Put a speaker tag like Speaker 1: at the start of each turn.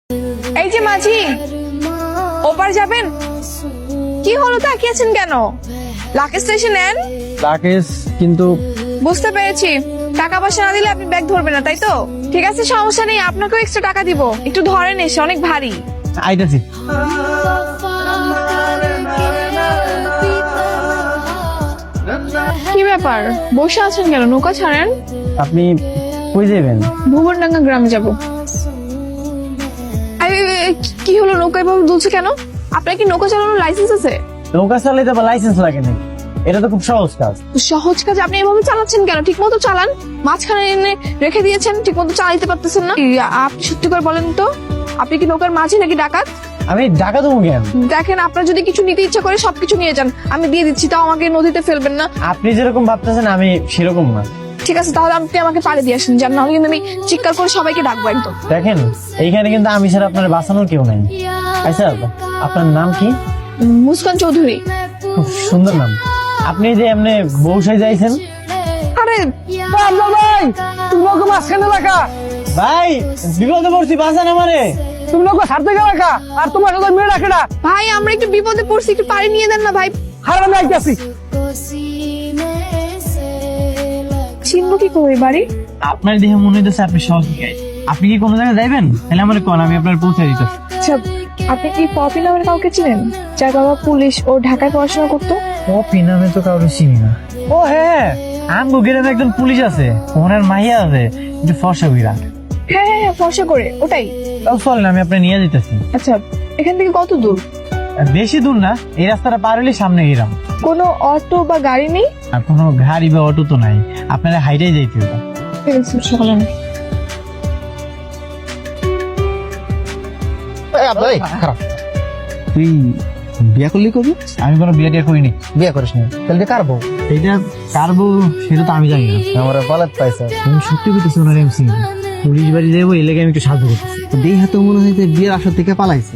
Speaker 1: এই যে মাঝি, ওপার যাবেন? কি হলো, তাকিয়েছেন কেন? লাগেজটা এসে নেন।
Speaker 2: লাগেজ কিন্তু
Speaker 1: বুঝতে পেরেছি, টাকা পয়সা না দিলে আপনি ব্যাগ ধরবেন না, তাই তো? ঠিক আছে, সমস্যা নেই, আপনাকেও এক্সট্রা টাকা দিব। একটু ধরেন, এসে অনেক ভারী।
Speaker 2: আইতাছি।
Speaker 1: কি ব্যাপার, বসে আছেন কেন? নৌকা ছাড়েন।
Speaker 2: আপনি কই যাবেন?
Speaker 1: ভুবনডাঙ্গা গ্রামে যাব। কি হলো, নৌকা এভাবে দুলছে কেন? আপনার কি নৌকা চালানোর লাইসেন্স আছে?
Speaker 2: নৌকা চালাইতে আবার লাইসেন্স লাগে নাকি? এটা তো খুব সহজ কাজ।
Speaker 1: সহজ কাজ আপনি এভাবে চালাচ্ছেন কেন? ঠিক মতো চালান। মাঝখানে এনে রেখে দিয়েছেন, ঠিক মতো চালাইতে পারতেছেন না। আপনি সত্যি করে বলেন তো, আপনি কি নৌকার মাঝি নাকি ডাকাত?
Speaker 2: আমি ঢাকা দেবো কেন?
Speaker 1: দেখেন, আপনার যদি কিছু নিতে ইচ্ছা করে সবকিছু নিয়ে যান, আমি দিয়ে দিচ্ছি, তাও আমাকে নদীতে ফেলবেন না।
Speaker 2: আপনি যেরকম ভাবতেছেন আমি সেরকম না।
Speaker 1: ঠিক আছে, তাহলে আপনি আমাকে পাড়ে দিয়ে আসেন, যান, নাহলে কিন্তু আমি চিৎকার করে সবাইকে ডাকবো একদম।
Speaker 2: দেখেন, এইখানে কিন্তু আমি ছাড়া আপনার বাঁচানোর কেউ নাই। আচ্ছা, আপনার নাম কি?
Speaker 1: মুস্কান চৌধুরী।
Speaker 2: খুব সুন্দর নাম। আপনি যে এমনি বউসাই যাইছেন?
Speaker 1: আরে
Speaker 3: ভাই তুমি নৌকা মাঝখানে রাখা,
Speaker 2: ভাই বিপদে পড়ছি, বাঁচান আমারে।
Speaker 3: তুমি নৌকা ছাড়তে গেলে রাখা, আর তোমার সাথে মেয়ে রাখে না।
Speaker 1: ভাই, আমরা একটু বিপদে পড়ছি, একটু পাড়ে নিয়ে দেন না ভাই।
Speaker 3: হার আমি আইতাছি।
Speaker 1: চিনবো কি করে বাড়ি?
Speaker 2: আপনার দেখে মনে হইতেছে আপনি সহজ গাই। আপনি কি কোনো জায়গায় যাইবেন? তাহলে আমার কোন, আমি আপনার পৌঁছে দিতেছি।
Speaker 1: আচ্ছা, আপনি কি পপি নামের কাউকে চিনেন, যার বাবা পুলিশ ও ঢাকায় পড়াশোনা করতো?
Speaker 2: পপি নামে তো কাউকে চিনি না। ও হ্যাঁ, আমগো গ্রামে একজন পুলিশ আছে, ওনার মাইয়া আছে, একটু ফর্সা বিরা।
Speaker 1: হ্যাঁ হ্যাঁ হ্যাঁ, ফর্সা করে, ওটাই।
Speaker 2: চলেন, আমি আপনি নিয়ে যেতেছি।
Speaker 1: আচ্ছা, এখান থেকে কত দূর?
Speaker 2: বেশি দূর না, এই রাস্তাটা পার হলে সামনে গেলাম।
Speaker 1: কোনো অটো বা গাড়ি নেই?
Speaker 2: আর কোনো গাড়ি বা অটো তো নাই, আপনারা হাইটাই যাইতে হবে।
Speaker 1: ঠিক আছে, চলেন।
Speaker 3: তুই বিয়া করলি কবি?
Speaker 2: আমি কোনো বিয়ে টিয়া করিনি।
Speaker 3: বিয়া করিস না, তাহলে কার বউ?
Speaker 2: এইটা কার বউ সেটা তো আমি জানি না।
Speaker 3: আমার পালাত পাইছে।
Speaker 2: আমি সত্যি বলতেছি, ওনার এমসি পুলিশ বাড়ি যাবো, এই লেগে আমি একটু সাহায্য করতেছি।
Speaker 3: দেই হাতে মনে হয় যে বিয়ের আসর থেকে পালাইছে।